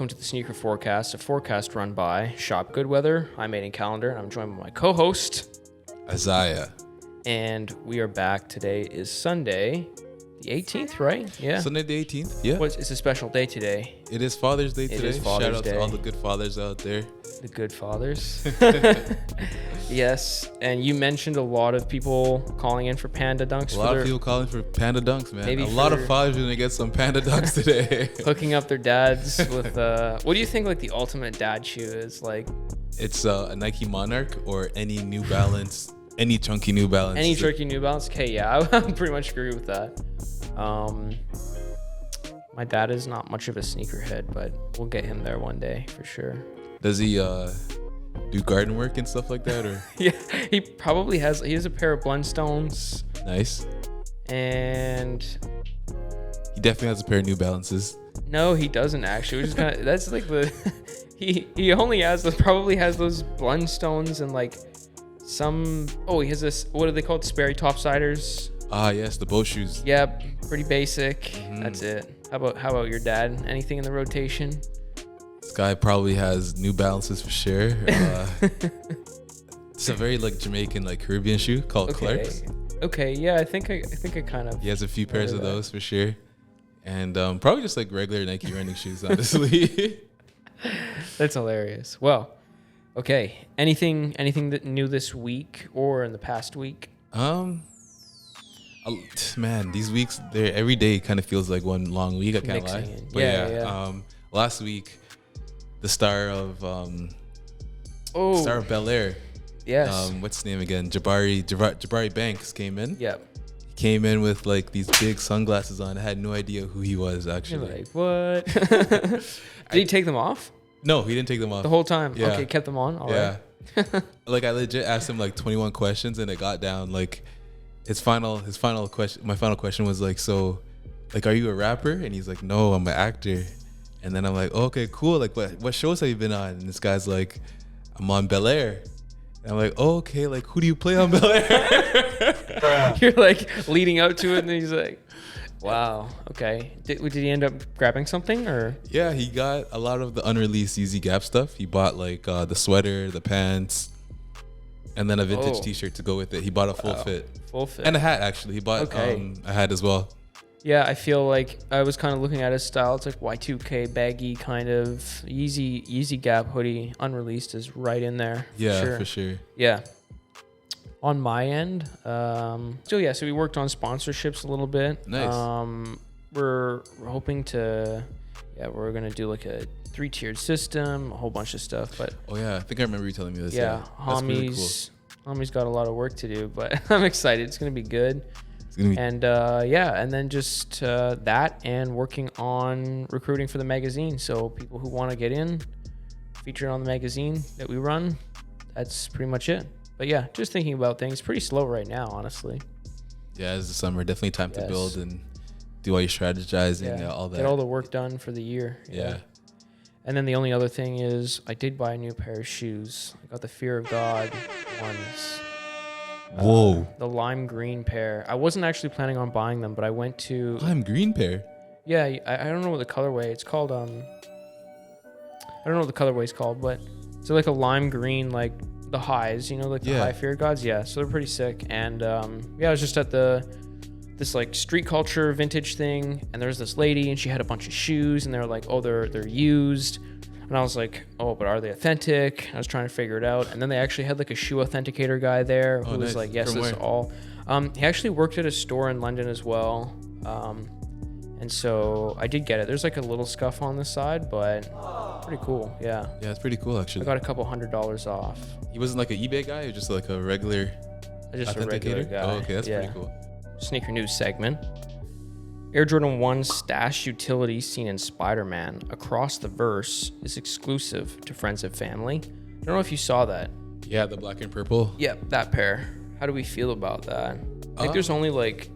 welcome to the Sneaker Forecast, a forecast run by Shop Good Weather. I'm Aiden Calendar, and I'm joined by my co-host, Isaiah. And we are back. Today is Sunday, the 18th, right? Yeah. Sunday the 18th, yeah. It's a special day today. It is Father's Day today. It is Father's Shout out Day. to all the good fathers out there. The good fathers. Yes, and you mentioned a lot of people calling in for Panda Dunks. A lot of people calling for Panda Dunks, man. Maybe a lot of fathers are going to get some Panda Dunks today. hooking up their dads with, what do you think like the ultimate dad shoe is? Like, It's a Nike Monarch or any New Balance, any chunky New Balance. any tricky New Balance? Okay, yeah, I would pretty much agree with that. My dad is not much of a sneakerhead, but we'll get him there one day for sure. Does he do garden work and stuff like that? Or Yeah, he probably has. He has a pair of Blundstones, nice. and He definitely has a pair of New Balances. no, he doesn't actually. Which is kind of that's like the he only probably has those Blundstones and like some. Oh, he has this. What are they called? Sperry topsiders. Ah, yes, the bow shoes. Yep, pretty basic. Mm-hmm. That's it. How about your dad? Anything in the rotation? This guy probably has New Balances for sure. It's a very like Jamaican, like Caribbean shoe called Clark's. Okay, yeah, I think I kind of. He has a few pairs of that. those for sure. And probably just like regular Nike running shoes, honestly. That's hilarious. Well, okay. Anything that new this week or in the past week? Man, these weeks, every day kind of feels like one long week. I can't Mixing lie. it. But Yeah. Last week, the star of Bel Air. Yes. What's his name again? Jabari Banks came in. Yep. He came in with like these big sunglasses on. I had no idea who he was You're actually. like, what? Did he take them off No, he didn't take them off. the whole time? Yeah. Okay, kept them on. All right. Yeah. Like I legit asked him like 21 questions and it got down like his final question. My final question was like, so like, are you a rapper? And he's like, no, I'm an actor. And then I'm like, oh, okay, cool. Like what shows have you been on? And this guy's like, I'm on Bel Air. And I'm like, oh, okay. Like who do you play on Bel Air? You're like leading up to it, and then he's like, wow. Okay. Did he end up grabbing something or? Yeah, he got a lot of the unreleased Yeezy Gap stuff. He bought like the sweater, the pants, and then a vintage T-shirt to go with it. He bought a full fit. Full fit. And a hat, actually. He bought a hat as well. Yeah, I feel like I was kind of looking at his style. It's like Y2K baggy kind of Yeezy Gap hoodie, unreleased, is right in there. Yeah, for sure. Yeah. On my end, so we worked on sponsorships a little bit. Nice. We're hoping to, we're gonna do like a 3-tiered system, a whole bunch of stuff. But Oh yeah, I think I remember you telling me this. yeah, That's really cool. Hommy's got a lot of work to do, but I'm excited. It's gonna be good. It's gonna be And then just that and working on recruiting for the magazine. So people who want to get in, featured on the magazine that we run, that's pretty much it. But yeah, just thinking about things. Pretty slow right now, honestly. yeah, it's the summer. Definitely time to build and do all your strategizing, all that. Get all the work done for the year. Yeah. And then the only other thing is I did buy a new pair of shoes. I got the Fear of God ones. Whoa. The lime green pair. I wasn't actually planning on buying them, but I went to... Lime green pair. Yeah, I don't know what the colorway. It's called I don't know what the colorway's called, but it's like a lime green, like the highs, like the high Fear Gods. Yeah, so they're pretty sick. And I was just at this like street culture vintage thing, and there was this lady, and she had a bunch of shoes, and they were like, oh, they're used. And I was like, oh, but are they authentic? I was trying to figure it out. And then they actually had like a shoe authenticator guy there who was like, yes, this is all. He actually worked at a store in London as well. And so I did get it. There's like a little scuff on the side, but pretty cool. Yeah. Yeah, it's pretty cool actually. I got a couple $100 off. He wasn't like an eBay guy or just like a regular Just a regular guy. Oh, okay, that's pretty cool. Sneaker news segment. Air Jordan 1 stash utility seen in Spider-Man across the verse is exclusive to friends and family. I don't know if you saw that. Yeah, the black and purple. Yep, that pair. How do we feel about that? I think there's only like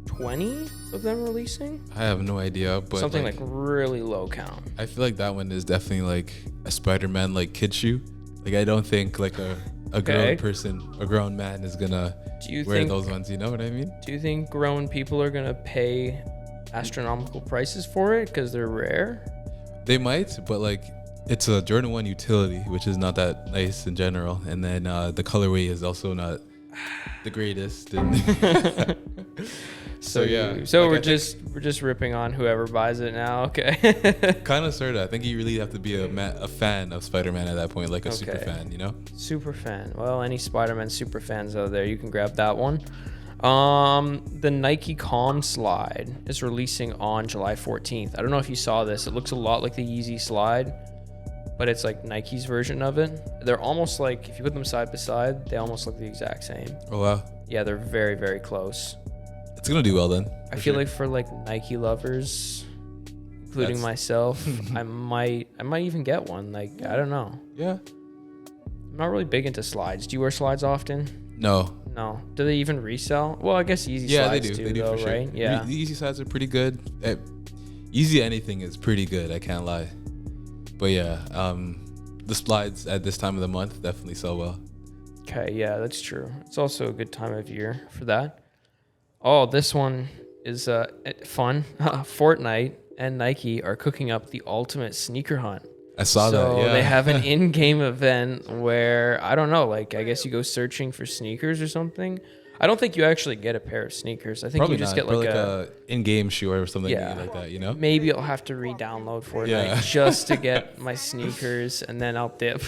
20 of them releasing. I have no idea, but something like really low count. I feel like that one is definitely like a Spider-Man like kid shoe. Like I don't think like a grown man is gonna wear those ones. You know what I mean? Do you think grown people are gonna pay astronomical prices for it because they're rare? They might, but like it's a Jordan 1 utility, which is not that nice in general. And then the colorway is also not the greatest. And So yeah. So Like, we're just ripping on whoever buys it now. Okay. kind of sort of. I think you really have to be a fan of Spider-Man at that point, like a super fan, you know? Super fan. Well, any Spider-Man super fans out there, you can grab that one. The Nike Calm Slide is releasing on July 14th. I don't know if you saw this. It looks a lot like the Yeezy Slide, but it's like Nike's version of it. They're almost like, if you put them side by side, they almost look the exact same. Oh wow. Yeah, they're very, very close. It's gonna do well then. I feel like for like Nike lovers, including myself, I might even get one. Like, I don't know. Yeah. I'm not really big into slides. Do you wear slides often? No. No. Do they even resell? Well, I guess Yeezy slides they do. too, They do though, for sure. right? Yeah. The Yeezy slides are pretty good. Yeezy anything is pretty good. I can't lie. But yeah, the slides at this time of the month definitely sell well. Okay, yeah, that's true. It's also a good time of year for that. Oh, this one is fun. Fortnite and Nike are cooking up the ultimate sneaker hunt. I saw that. So Yeah. they have an in-game event where, I don't know, like I guess you go searching for sneakers or something. I don't think you actually get a pair of sneakers. I think Probably you just not. get like a in-game shoe or something Yeah. like that, you know? maybe I'll have to re-download Fortnite Yeah. just to get my sneakers, and then I'll dip.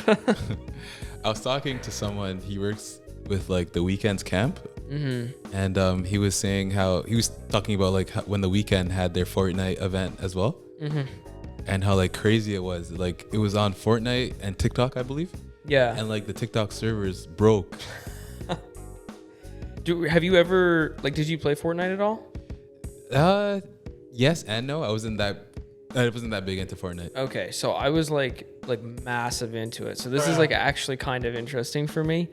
I was talking to someone, he works with like the Weekends camp, and he was saying how he was talking about like when the Weekend had their Fortnite event as well, and how like crazy it was. Like it was on Fortnite and TikTok, I believe, Yeah. and like the TikTok servers broke. Have you ever, like, did you play Fortnite at all? Yes and no. I wasn't that big into Fortnite. Okay, so I was like massive into it. So this is like actually kind of interesting for me.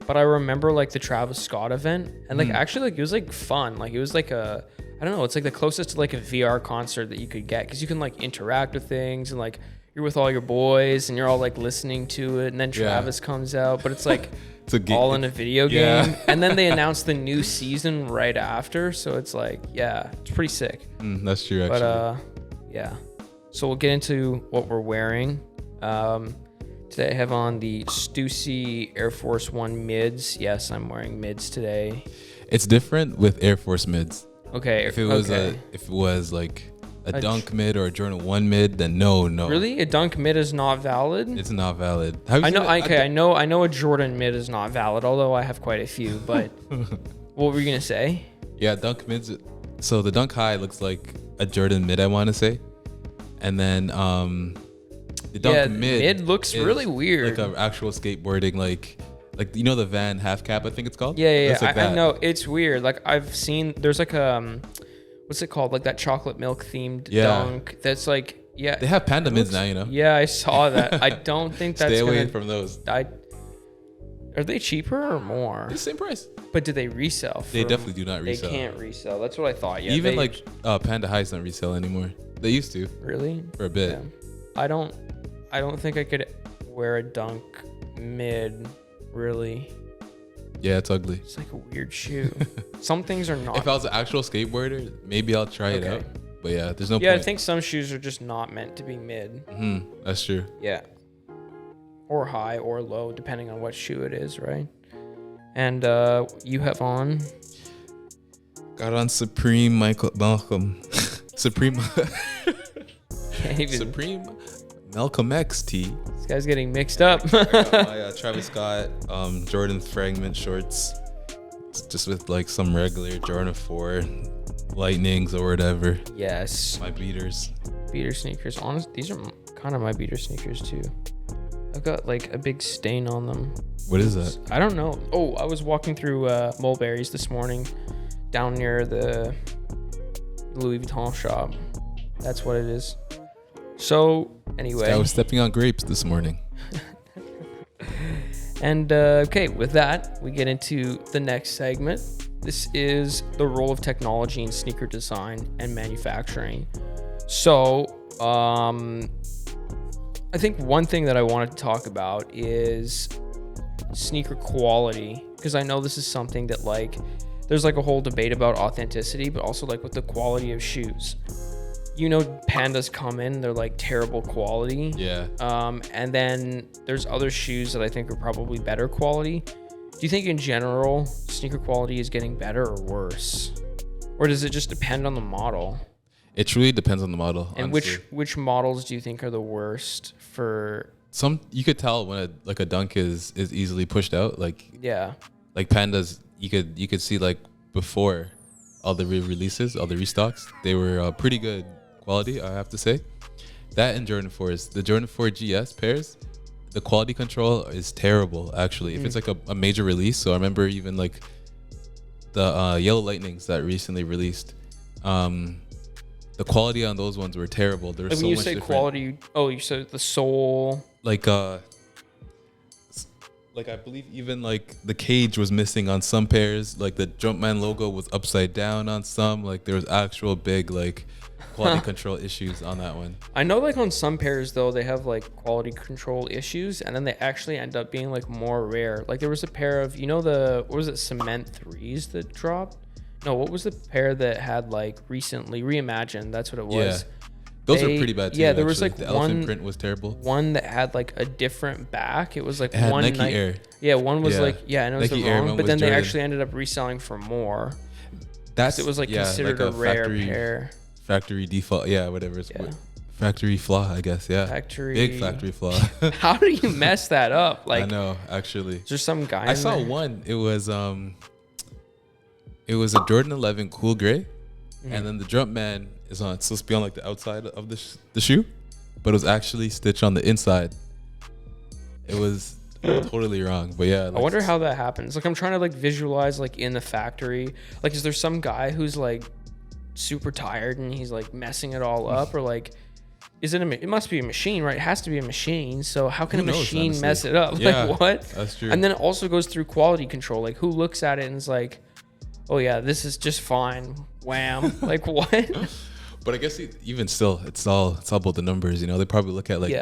But I remember like the Travis Scott event, and like actually like it was like fun. Like it was like I don't know, it's like the closest to like a VR concert that you could get, because you can like interact with things, and like you're with all your boys and you're all like listening to it, and then Travis comes out, but it's like It's all in a video game. Yeah. And then they announced the new season right after, so it's like, yeah, it's pretty sick. That's true, actually. But yeah, so we'll get into what we're wearing. Today I have on the Stussy Air Force One mids. Yes, I'm wearing mids today. It's different with Air Force mids. Okay. If it was like a Dunk mid or a Jordan 1 mid, then no. Really? A Dunk mid is not valid? It's not valid. I know a Jordan mid is not valid, although I have quite a few, but what were you going to say? Yeah, Dunk mids. So the Dunk high looks like a Jordan mid, I want to say. And then the Dunk mid looks really weird. Like an actual skateboarding, like you know the Van half cap, I think it's called. Yeah. Like I know, it's weird. Like I've seen, there's like what's it called? Like that chocolate milk themed Dunk. That's like, yeah. They have panda mids now, you know. Yeah, I saw that. I don't think that's Stay away from those. Are they cheaper or more? It's the same price. But do they resell? They definitely do not They resell. can't resell. That's what I thought. Yeah. Even like Panda Highs don't resell anymore. They used to. Really? For a bit. Yeah. I don't think I could wear a Dunk mid, really. Yeah, it's ugly. It's like a weird shoe. Some things are not. If I was an actual skateboarder, maybe I'll try it out. But yeah, there's no point. Yeah, I think some shoes are just not meant to be mid. That's true. Yeah. Or high or low, depending on what shoe it is, right? And you have on? Got on Supreme Malcolm. Supreme. Can't even. Supreme Malcolm X tee. This guy's getting mixed up. Got my Travis Scott Jordan Fragment shorts. It's just with like some regular Jordan 4 Lightnings or whatever. Yes. My beaters. Beater sneakers. Honestly, these are kind of my beater sneakers too. I've got like a big stain on them. What is that? I don't know. Oh, I was walking through Mulberry's this morning down near the Louis Vuitton shop. That's what it is. So anyway. I was stepping on grapes this morning. And okay, with that, we get into the next segment. This is the role of technology in sneaker design and manufacturing. So, I think one thing that I wanted to talk about is sneaker quality, because I know this is something that like there's like a whole debate about authenticity, but also like with the quality of shoes. Pandas come in, they're like terrible quality. Yeah. And then there's other shoes that I think are probably better quality. Do you think in general sneaker quality is getting better or worse? Or does it just depend on the model? It truly depends on the model. And honestly. which models do you think are the worst for? Some you could tell when a dunk is easily pushed out. Like Pandas, you could see like before all the re-releases, all the restocks, they were pretty good quality, I have to say. That and Jordan 4s, the Jordan 4 GS pairs, the quality control is terrible actually. If it's like a major release, so I remember even like the Yellow Lightnings that recently released, the quality on those ones were terrible. There was so when you much say different. quality, you said the sole. Like I believe even like the cage was missing on some pairs. Like the Jumpman logo was upside down on some. Like there was actual big like quality control issues on that one. I know like on some pairs though, they have like quality control issues and then they actually end up being like more rare. Like there was a pair of, what was it, Cement 3s that dropped? No, what was the pair that had like recently reimagined? That's what it was. Yeah. Those were pretty bad too. Yeah, there was actually. like the elephant print was terrible. One that had like a different back. It was like It had one Nike Air. Yeah, one was I know it's Nike the Air, wrong, one but was then they Jordan. actually ended up reselling for more. That's It was like considered like a rare pair. Factory default, whatever. It's Yeah. factory flaw, I guess. Yeah, big factory flaw. How do you mess that up? Like I know, actually. Is there some guy? I saw one. It was a Jordan 11 cool gray, and then the Jumpman is on. It's supposed to be on like the outside of the shoe, but it was actually stitched on the inside. It was totally wrong, but yeah. I wonder how that happens. Like I'm trying to like visualize like in the factory. Like is there some guy who's like super tired and he's like messing it all up, or like is it it must be a machine, right? It has to be a machine. So how can Who a knows, machine honestly? mess it up? Yeah, Like what? That's true. And then it also goes through quality control. Like who looks at it and is like, oh yeah, this is just fine. Wham. Like what? But I guess even still, it's all about the numbers. They probably look at like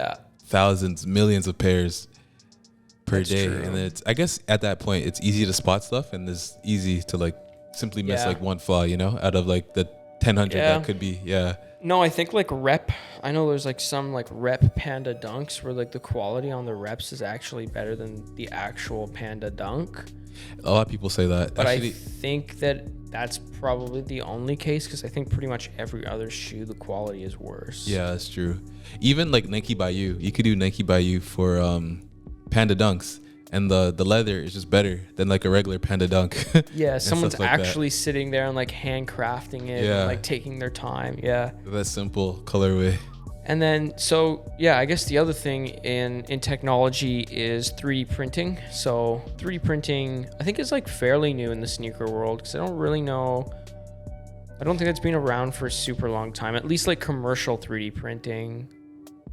thousands, millions of pairs per That's day, true. and it's, I guess at that point it's easy to spot stuff, and it's easy to like simply miss like one flaw, out of like the 1,000 that could be. No, I think like I know there's like some like rep Panda dunks where like the quality on the reps is actually better than the actual Panda dunk. A lot of people say that. But actually, I think that's probably the only case, because I think pretty much every other shoe, the quality is worse. Yeah, that's true. Even like Nike Bayou, you could do Nike Bayou for Panda dunks, and the leather is just better than like a regular Panda dunk. Yeah, someone's like actually sitting there and like handcrafting it and like taking their time. Yeah. That simple colorway. And then, I guess the other thing in technology is 3D printing. So 3D printing, I think is like fairly new in the sneaker world, because I don't really know. I don't think it's been around for a super long time, at least like commercial 3D printing.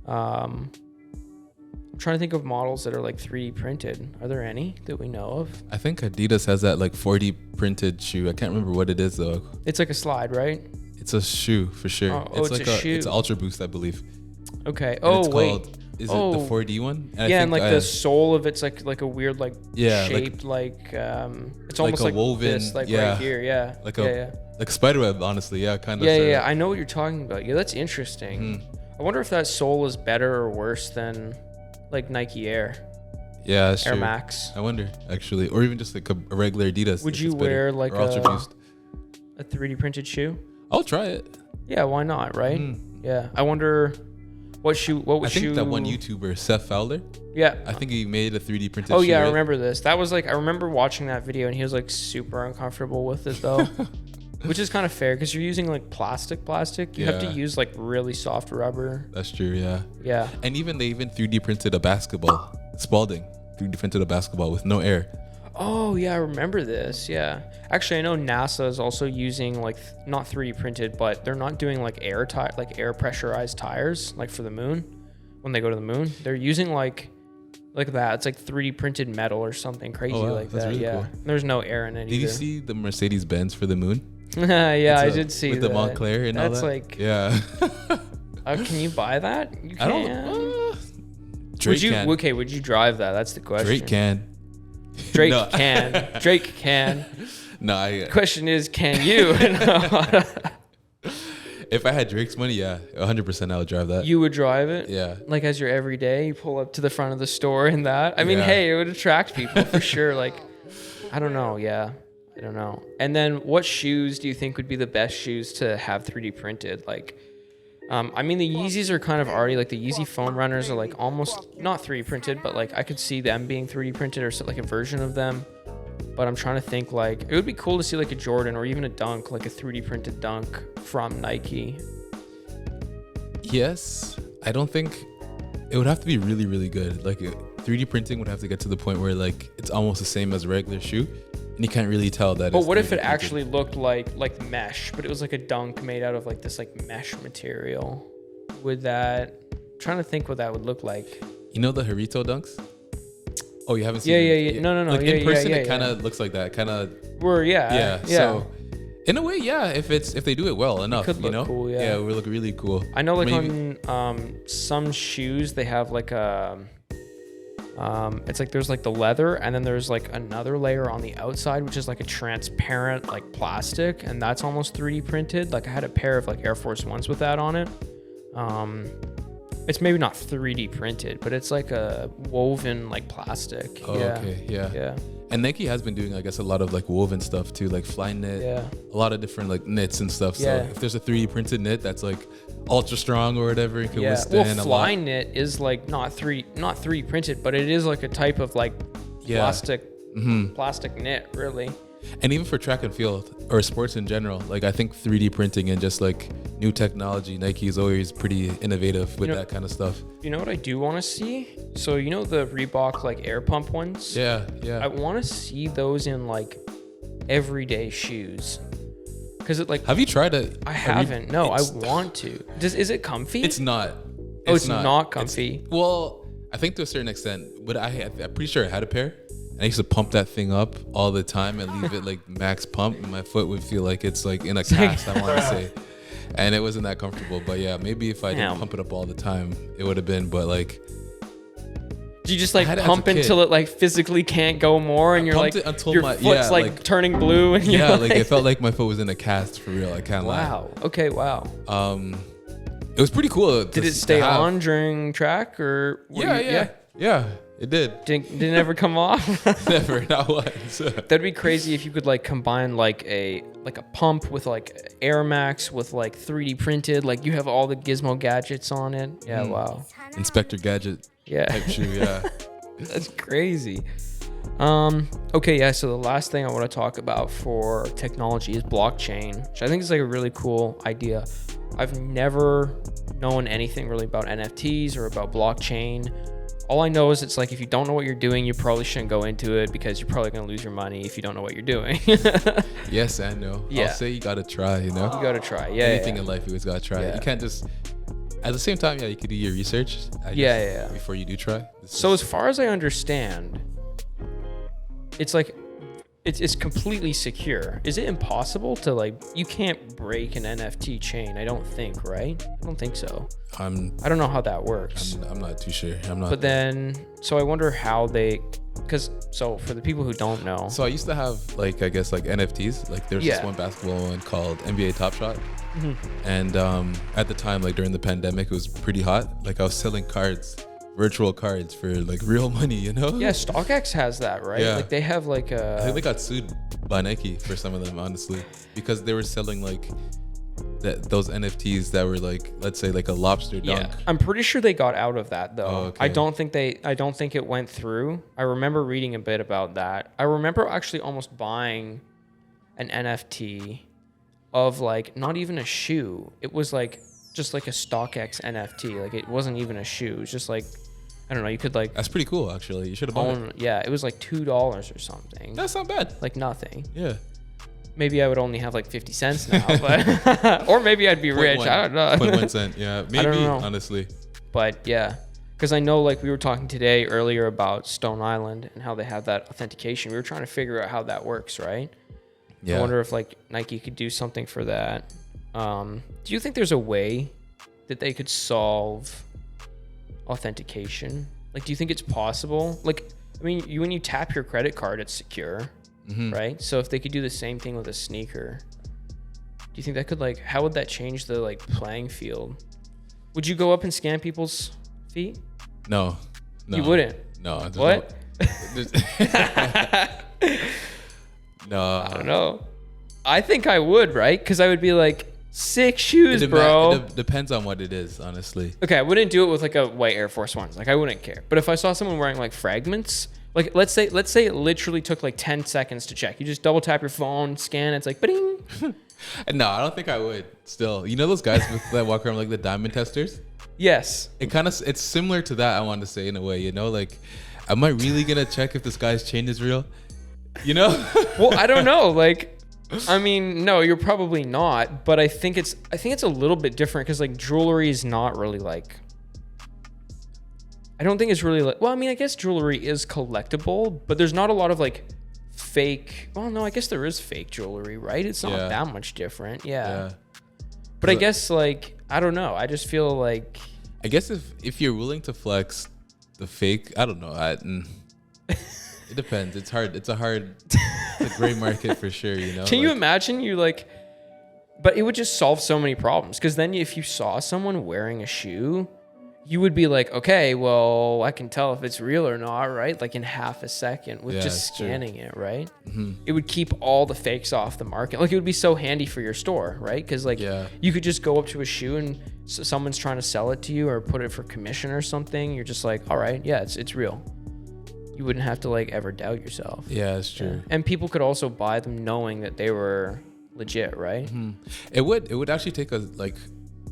I'm trying to think of models that are like 3D printed. Are there any that we know of? I think Adidas has that like 4D printed shoe. I can't remember what it is though. It's like a slide, right? It's a shoe for sure. It's like a shoe. It's Ultra Boost, I believe. Okay. And it's called, is it the 4D one? And and like the sole of it's like a weird like shaped like it's almost like woven this, like right here. Yeah. Like like spiderweb, honestly. Yeah, kind of. Yeah. I know what you're talking about. Yeah, that's interesting. I wonder if that sole is better or worse than like Nike Air. Yeah, that's Air true. Max. I wonder actually, or even just like a regular Adidas. Would you wear like a 3D printed shoe? I'll try it. Yeah, why not? Right? Yeah. I wonder what shoe. What was I think shoe? that one YouTuber, Seth Fowler. Yeah. I think he made a 3D printed. Oh shoe, yeah, I right? remember this. That was like I remember watching that video and he was like super uncomfortable with it though, which is kind of fair because you're using like plastic. You have to use like really soft rubber. That's true. Yeah. Yeah. And they 3D printed a basketball. Spalding 3D printed a basketball with no air. Oh yeah, I remember this. Yeah. Actually, I know NASA is also using like not 3D printed, but they're not doing like air pressurized tires like for the moon. When they go to the moon, they're using like that. It's like 3D printed metal or something crazy like that. Really cool. There's no air in it. Did you see the Mercedes Benz for the moon? Yeah, I did see with that. the Montclair and That's all that. like yeah. Can you buy that? You can. I don't. Drake can. Okay, would you drive that? That's the question. Drake can. Drake No. can. Drake can. No, Question is, can you? If I had Drake's money, yeah, 100% I would drive that. You would drive it? Yeah. Like as your everyday, you pull up to the front of the store and that. I mean, Yeah. hey, it would attract people for sure. Like, I don't know. Yeah. I don't know. And then what shoes do you think would be the best shoes to have 3D printed? Like, I mean, the Yeezys are kind of already like the Yeezy foam runners are like almost not 3D printed, but like I could see them being 3D printed or so, like a version of them. But I'm trying to think like it would be cool to see like a Jordan or even a Dunk, like a 3D printed Dunk from Nike. Yes. I don't think it would have to be really, really good. Like 3D printing would have to get to the point where like it's almost the same as a regular shoe. And you can't really tell that. But what if it actually looked like mesh, but it was like a Dunk made out of like this like mesh material? Would that? I'm trying to think what that would look like. You know the Harito Dunks? Oh, you haven't seen? Yeah. No. Like yeah, in person, yeah, it kind of looks like that. Kind of. Yeah. So, in a way, yeah. If they do it well enough, could look cool, yeah. it would look really cool. I know, like Maybe. on some shoes, they have like a. It's like there's like the leather and then there's like another layer on the outside which is like a transparent like plastic, and that's almost 3D printed. Like I had a pair of like Air Force Ones with that on it. It's maybe not 3D printed, but it's like a woven like plastic. Oh, yeah. okay, yeah. Yeah. And Nike has been doing, I guess, a lot of like woven stuff too, like fly knit, a lot of different like knits and stuff. So if there's a 3D printed knit that's like ultra strong or whatever, it can withstand well, fly knit is like not 3D printed, but it is like a type of like plastic knit, really. And even for track and field or sports in general, like I think 3D printing and just like new technology, Nike is always pretty innovative with that kind of stuff. You know what I do want to see? So you know the Reebok like air pump ones? Yeah. I want to see those in like everyday shoes. Cause it like. Have you tried it? I haven't. No, I want to. Is it comfy? It's not. It's not comfy. Well, I think to a certain extent, but I'm pretty sure I had a pair. I used to pump that thing up all the time and leave it like max pump, and my foot would feel like it's like in a cast, I want to say. And it wasn't that comfortable. But yeah, maybe if I didn't pump it up all the time, it would have been. But like, do you just like pump until it like physically can't go more, and you're like your foot's like turning blue, and you're like it felt like my foot was in a cast for real. I can't lie. Wow. Okay. Wow. It was pretty cool. Did it stay on during track or? Yeah. It did. Did it ever come off? Never, not once. That'd be crazy if you could like combine like a pump with like Air Max with like 3D printed. Like you have all the gizmo gadgets on it. Yeah, wow. Inspector Gadget. Type shoe. Yeah. That's crazy. Okay, yeah. So the last thing I want to talk about for technology is blockchain, which I think is like a really cool idea. I've never known anything really about NFTs or about blockchain. All I know is it's like if you don't know what you're doing, you probably shouldn't go into it because you're probably going to lose your money if you don't know what you're doing. Yes and no. Yeah. I'll say you got to try, you know? You got to try. Yeah. Anything in life, you always got to try. You can't just... At the same time, you could do your research. Before you do try. So as far as I understand, it's like... It's completely secure. Is it impossible to like... You can't break an NFT chain, I don't think, right? I don't think so. I don't know how that works. I'm not too sure. But then... So I wonder how they... Because... So for the people who don't know... So I used to have like, I guess like NFTs. Like there's this one basketball one called NBA Top Shot. Mm-hmm. And at the time, like during the pandemic, it was pretty hot. Like I was selling cards. Virtual cards for like real money, you know? Yeah, StockX has that, right? Yeah. Like they have like a... I think they got sued by Nike for some of them, honestly, because they were selling like those NFTs that were like, let's say like a lobster dunk. Yeah, I'm pretty sure they got out of that though. Oh, okay. I don't think it went through. I remember reading a bit about that. I remember actually almost buying an NFT of like not even a shoe. It was like just like a StockX NFT. Like it wasn't even a shoe. It was just like, I don't know. You could like. That's pretty cool, actually. You should have bought it. Yeah, it was like $2 or something. That's not bad. Like nothing. Yeah. Maybe I would only have like 50 cents now, but or maybe I'd be rich. I don't know. 0.1 cent. Yeah, maybe. Honestly. But yeah, because I know like we were talking today earlier about Stone Island and how they have that authentication. We were trying to figure out how that works, right? Yeah. I wonder if like Nike could do something for that. Do you think there's a way that they could solve authentication? Like, do you think it's possible? Like, I mean, when you tap your credit card, it's secure, right? So if they could do the same thing with a sneaker, you think that could like, how would that change the like playing field? Would you go up and scan people's feet? No. You wouldn't? No. What? No. I don't know. I think I would, right? Because I would be like, sick shoes, bro. It depends on what it is, honestly. Okay, I wouldn't do it with like a white Air Force Ones. Like I wouldn't care. But if I saw someone wearing like fragments, like let's say it literally took like 10 seconds to check. You just double tap your phone, scan, it's like ba-ding. No, I don't think I would. Still, you know those guys that walk around like the diamond testers? Yes. It's similar to that. I want to say in a way, you know, like, am I really gonna check if this guy's chain is real? You know? Well, I don't know. Like, I mean, no, you're probably not. But I think it's a little bit different because like jewelry is not really like. I don't think it's really like. Well, I mean, I guess jewelry is collectible, but there's not a lot of like fake. Well, no, I guess there is fake jewelry, right? It's not that much different. Yeah. But I guess like I don't know. I just feel like. I guess if you're willing to flex the fake, I don't know. It depends. It's hard. It's a gray market for sure, you know? Can you imagine you like, but it would just solve so many problems. Cause then if you saw someone wearing a shoe, you would be like, okay, well, I can tell if it's real or not, right? Like in half a second with just scanning it, right? Mm-hmm. It would keep all the fakes off the market. Like it would be so handy for your store, right? Cause like you could just go up to a shoe and someone's trying to sell it to you or put it for commission or something. You're just like, all right, yeah, it's real. You wouldn't have to like ever doubt yourself. Yeah, that's true. Yeah. And people could also buy them knowing that they were legit, right? Mm-hmm. It would actually take a like,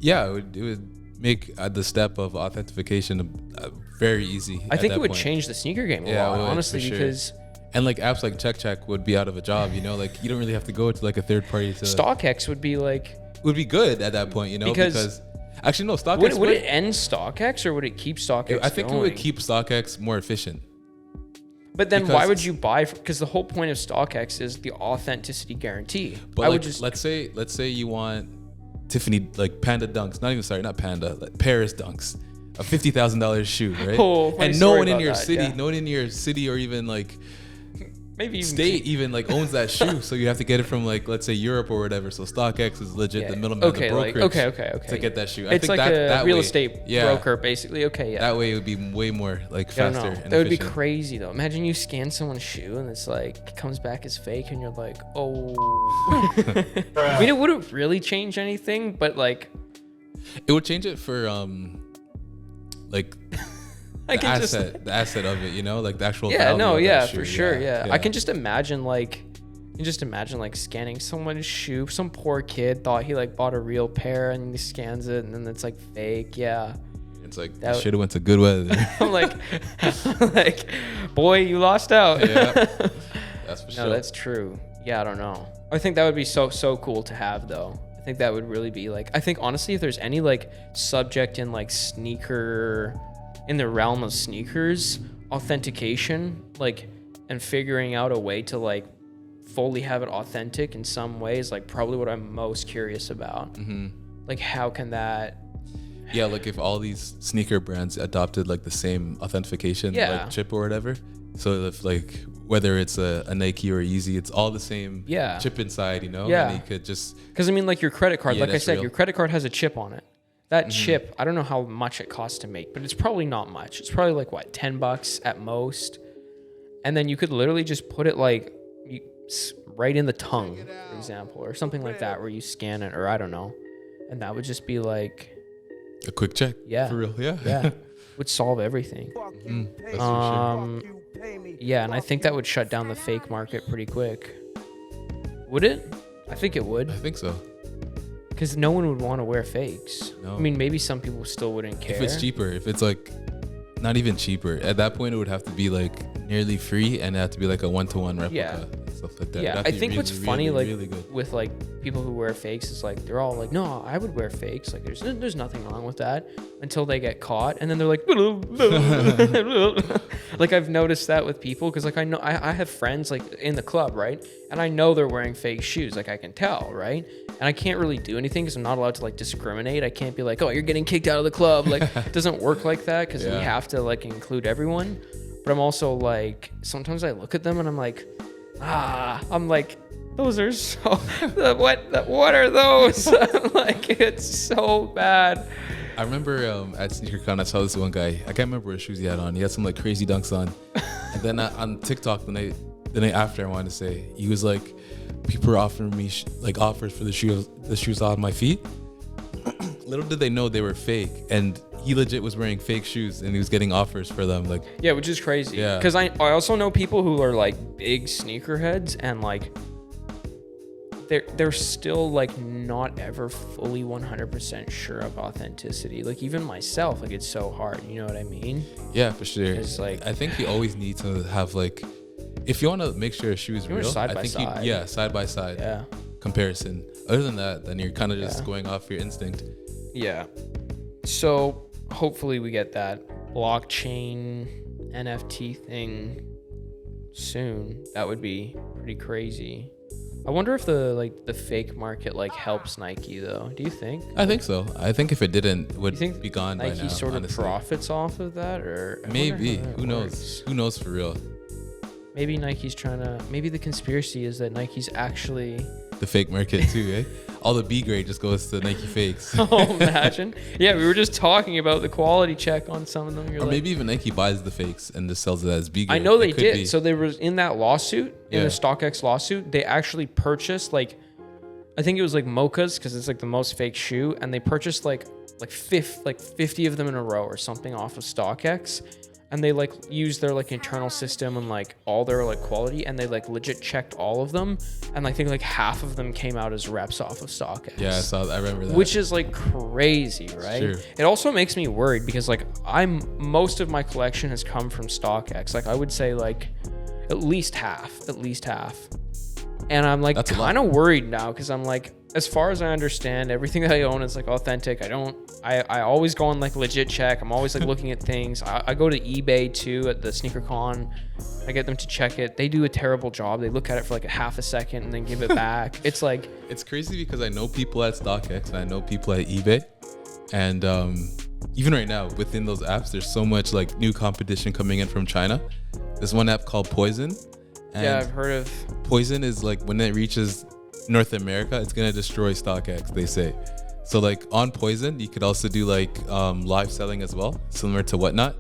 it would make the step of authentication very easy. I think it would change the sneaker game a lot, honestly, because. And like apps like Check would be out of a job, you know, like you don't really have to go to like a third party to. StockX would be like. Would be good at that point, you know, because actually no, StockX would it end StockX or would it keep StockX? I think it would keep StockX more efficient. But then why would you buy? Because the whole point of StockX is the authenticity guarantee. But like, let's say you want Tiffany like Panda Dunks, not Panda, like Paris Dunks, a $50,000 shoe, right? And no one in your city or even like maybe even state even like owns that shoe, so you have to get it from like let's say Europe or whatever. So StockX is legit the middleman, the brokerage, to get that shoe. It's like a real estate broker, basically. Okay, yeah. That way it would be way more like faster. And that would be crazy though. Imagine you scan someone's shoe and it's like it comes back as fake, and you're like, oh. I mean, it wouldn't really change anything, but like, it would change it for like. The asset of it, you know, like the actual value of that shoe. For sure. Yeah. I can just imagine like scanning someone's shoe. Some poor kid thought he like bought a real pair and he scans it and then it's like fake. Yeah. It's like that should have went to Goodweather. I'm like, boy, you lost out. Yeah. That's for sure. No, that's true. Yeah, I don't know. I think that would be so cool to have though. I think that would really be like, I think honestly, if there's any like subject in like sneaker, in the realm of sneakers, authentication, like, and figuring out a way to like fully have it authentic in some ways, like probably what I'm most curious about. Mm-hmm. Like, how can that? Yeah, like if all these sneaker brands adopted like the same authentication like chip or whatever. So if like whether it's a Nike or a Yeezy, it's all the same chip inside, you know? Yeah. And you could just. Because I mean, like your credit card, like I said, your credit card has a chip on it. That chip, I don't know how much it costs to make, but it's probably not much. It's probably like what, $10 at most. And then you could literally just put it like right in the tongue, for example, or something like that, where you scan it, or I don't know. And that would just be like a quick check. Yeah. For real. Yeah. Yeah. Would solve everything. That's for sure. Yeah, and I think that would shut down the fake market pretty quick. Would it? I think it would. I think so. Because no one would want to wear fakes. No. I mean, maybe some people still wouldn't care. If it's cheaper, if it's like not even cheaper, at that point it would have to be like nearly free and it have to be like a 1-to-1 replica. Stuff like that. Yeah, I think what's funny like with like people who wear fakes is like they're all like, no, I would wear fakes. Like there's nothing wrong with that until they get caught, and then they're like, like I've noticed that with people because like I know I have friends like in the club, right, and I know they're wearing fake shoes, like I can tell, right, and I can't really do anything because I'm not allowed to like discriminate. I can't be like, oh, you're getting kicked out of the club. Like it doesn't work like that because we have to like include everyone. But I'm also like sometimes I look at them and I'm like. I'm like, Those are so. What are those? Like, it's so bad. I remember at SneakerCon, I saw this one guy. I can't remember what shoes he had on. He had some like crazy dunks on. And then on TikTok, the night after, I wanted to say, he was like, people were offering me like offers for the shoes on my feet. Little did they know they were fake, and he legit was wearing fake shoes, and he was getting offers for them. Like, yeah, which is crazy. Yeah, because I also know people who are like big sneakerheads, and like they're still like not ever fully 100% sure of authenticity. Like even myself, like it's so hard. You know what I mean? Yeah, for sure. It's like, I think you always need to have like, if you want to make sure a shoe is real, side by side yeah, comparison. Other than that, then you're kind of just going off your instinct. Yeah. So hopefully we get that blockchain NFT thing soon. That would be pretty crazy. I wonder if the fake market like helps Nike though. Do you think? I think so. I think if it didn't, it would think be gone Nike by now. Nike sort honestly. of profits off of that, or maybe. Who knows? Who knows for real? Maybe Nike's trying to. Maybe the conspiracy is that Nike's actually the fake market too, eh? All the B grade just goes to Nike fakes. Oh, imagine. Yeah, we were just talking about the quality check on some of them. Or maybe even Nike buys the fakes and just sells it as B grade. I know they did. Be. So there was in that lawsuit, in the StockX lawsuit, they actually purchased like, I think it was like Mochas because it's like the most fake shoe, and they purchased like 50 of them in a row or something off of StockX. And they like used their like internal system and like all their like quality, and they like legit checked all of them, and I think like half of them came out as reps off of StockX. Yeah, I remember that. Which is like crazy, right? Sure. It also makes me worried because like most of my collection has come from StockX. Like I would say like at least half. And I'm like kind of worried now because I'm like, as far as I understand, everything that I own is like authentic. I always go on like legit check. I'm always like looking at things. I go to eBay too at the SneakerCon. I get them to check it. They do a terrible job. They look at it for like a half a second and then give it back. It's like, it's crazy because I know people at StockX and I know people at eBay, and even right now within those apps, there's so much like new competition coming in from China. There's one app called Poison. And yeah, I've heard of. Poison is like when it reaches North America, it's gonna destroy StockX, they say. So like on Poison, you could also do like live selling as well, similar to Whatnot.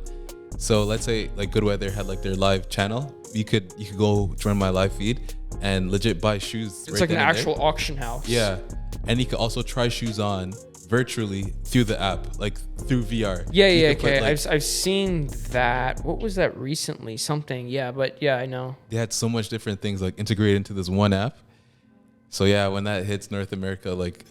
So let's say like Good Weather had like their live channel. You could go join my live feed and legit buy shoes. It's like an actual auction house. Yeah, and you could also try shoes on virtually through the app, like through VR. Yeah, okay. I've seen that. What was that recently? Something. Yeah, but yeah, I know. They had so much different things like integrated into this one app. So yeah, when that hits North America, like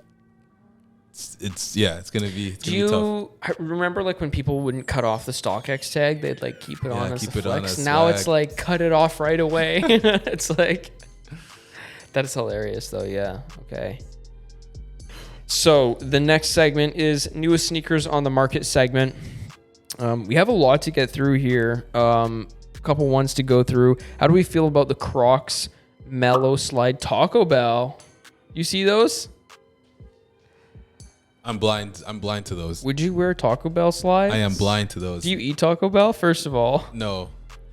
it's gonna be. Do you remember like when people wouldn't cut off the StockX tag? They'd like keep it on as a flex. Now it's like cut it off right away. It's like that is hilarious though. Yeah. Okay. So the next segment is newest sneakers on the market segment. We have a lot to get through here. A couple ones to go through. How do we feel about the Crocs Mellow Slide Taco Bell? You see those? I'm blind to those. Would you wear Taco Bell slides? I am blind to those. Do you eat Taco Bell, first of all? No.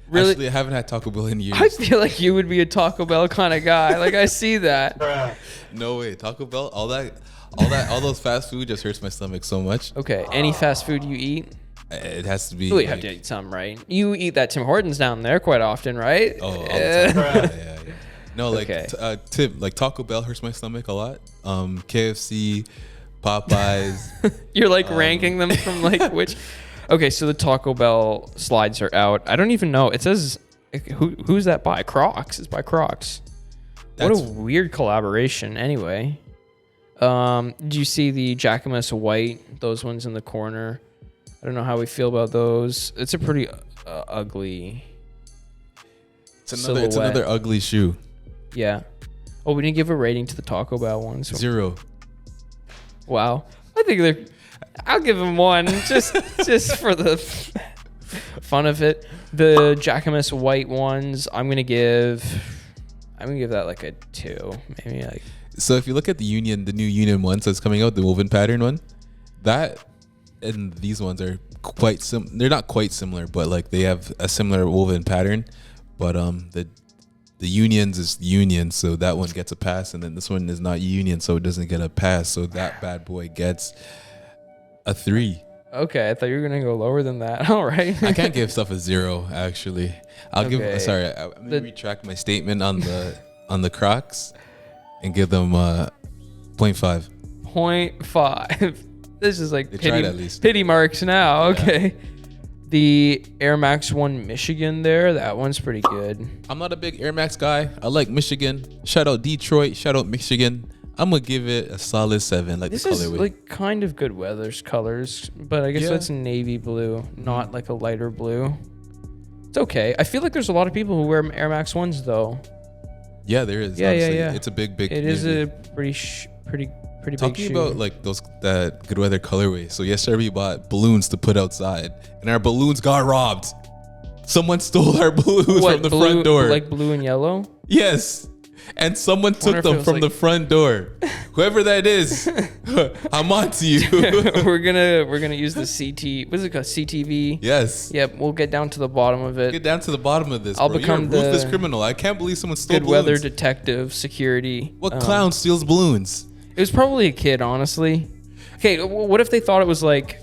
Really? Actually, I haven't had Taco Bell in years. I feel like you would be a Taco Bell kind of guy. Like I see that. No way. Taco Bell, all those fast food just hurts my stomach so much. Okay. Any fast food you eat? It has to be. You have to eat some, right? You eat that Tim Hortons down there quite often, right? Oh, all the time. Yeah. No, like like Taco Bell hurts my stomach a lot. KFC, Popeyes. You're like ranking them from like which. Okay, so the Taco Bell slides are out. I don't even know. It says who's that by? Crocs. It's by Crocs. What a weird collaboration. Anyway, did you see the Jacquemus white? Those ones in the corner. I don't know how we feel about those. It's a pretty ugly. It's another ugly shoe. Yeah. Oh, we didn't give a rating to the Taco Bell ones. 0. Wow. I think I'll give them 1 just for the fun of it. The Jacquemus white ones, I'm gonna give that like a 2, maybe like. So if you look at the new Union ones that's coming out, the woven pattern one, that and these ones are they're not quite similar, but like they have a similar woven pattern. But the unions is union, so that one gets a pass, and then this one is not union, so it doesn't get a pass. So that bad boy gets a 3. Okay, I thought you were gonna go lower than that. All right. I can't give stuff a 0. Actually, I'll give. Sorry, I'm gonna retract my statement on the Crocs and give them 0.5. 0.5. This is like They tried at least. pity marks now. Okay. The Air Max 1 Michigan there, that one's pretty good. I'm not a big Air Max guy. I like Michigan. Shout out Detroit. Shout out Michigan. I'm gonna give it a solid 7. Like this the colorway. Is like kind of good weather's colors, but I guess that's navy blue, not like a lighter blue. It's okay. I feel like there's a lot of people who wear Air Max 1s though. Yeah, there is. Yeah, honestly. yeah. It's a big. It is a pretty big Talking shoe. about like that good weather colorway. So yesterday we bought balloons to put outside, and our balloons got robbed. Someone stole our balloons from the front door. Like blue and yellow? Yes. And someone took them from the front door. Whoever that is, I'm on to you. we're gonna use the CT. What is it called? CTV. Yes. Yep. We'll get down to the bottom of it. Get down to the bottom of this. I'll bro. become You're a ruthless the criminal. I can't believe someone stole good balloons. weather detective security. What clown steals balloons? It was probably a kid, honestly. Okay. What if they thought it was like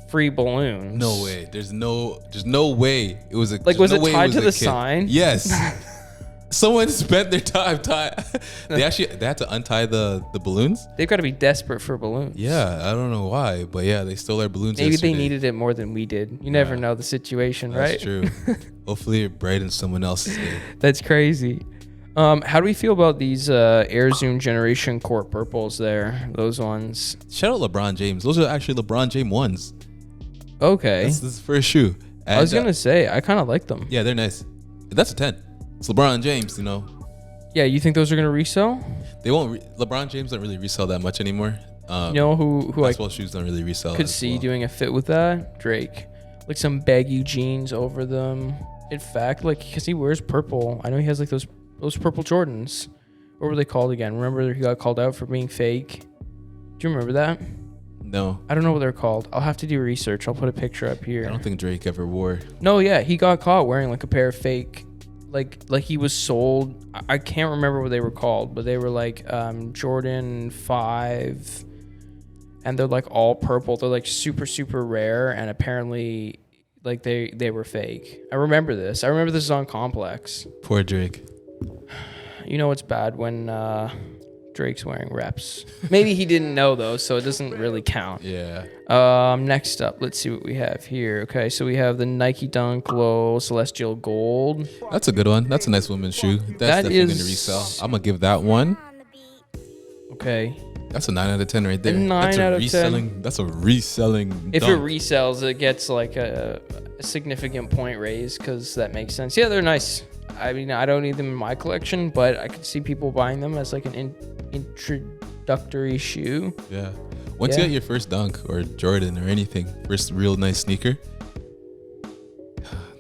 free balloons? No way. There's no way. It was a was it tied to the sign? Yes. Someone spent their time They had to untie the balloons. They've got to be desperate for balloons. Yeah, I don't know why, but yeah, they stole our balloons. Maybe yesterday. they needed it more than we did. You never know the situation, right? That's true. Hopefully it brightens someone else's day. That's crazy. How do we feel about these Air Zoom Generation Court Purples there? Those ones. Shout out LeBron James. Those are actually LeBron James ones. Okay. That's his first shoe. And, I was going to say, I kind of like them. Yeah, they're nice. That's a 10. It's LeBron James, you know. Yeah, you think those are going to resell? They won't. LeBron James don't really resell that much anymore. You know who basketball shoes don't really resell. Could see doing a fit with that? Drake. Like some baggy jeans over them. In fact, like, because he wears purple. I know he has like those purple Jordans. What were they called again? Remember he got called out for being fake? Do you remember that? No. I don't know what they're called. I'll have to do research. I'll put a picture up here. I don't think Drake ever wore. No, yeah, he got caught wearing like a pair of fake, like he was sold. I can't remember what they were called, but they were like Jordan 5, and they're like all purple. They're like super super rare, and apparently like they were fake. I remember this. This is on Complex. Poor Drake. You know it's bad when Drake's wearing reps. Maybe he didn't know though, so it doesn't really count. Yeah. Next up, let's see what we have here. Okay, so we have the Nike Dunk Low Celestial Gold. That's a good one. That's a nice woman's shoe. That's definitely going to resell. I'm going to give that one. Okay. That's a 9 out of 10 right there. A 9 out of 10. That's a reselling If dunk. it resells, it gets like a significant point raise because that makes sense. Yeah, they're nice. I mean, I don't need them in my collection, but I could see people buying them as like an introductory shoe. Yeah. Once you get your first Dunk or Jordan or anything, first real nice sneaker,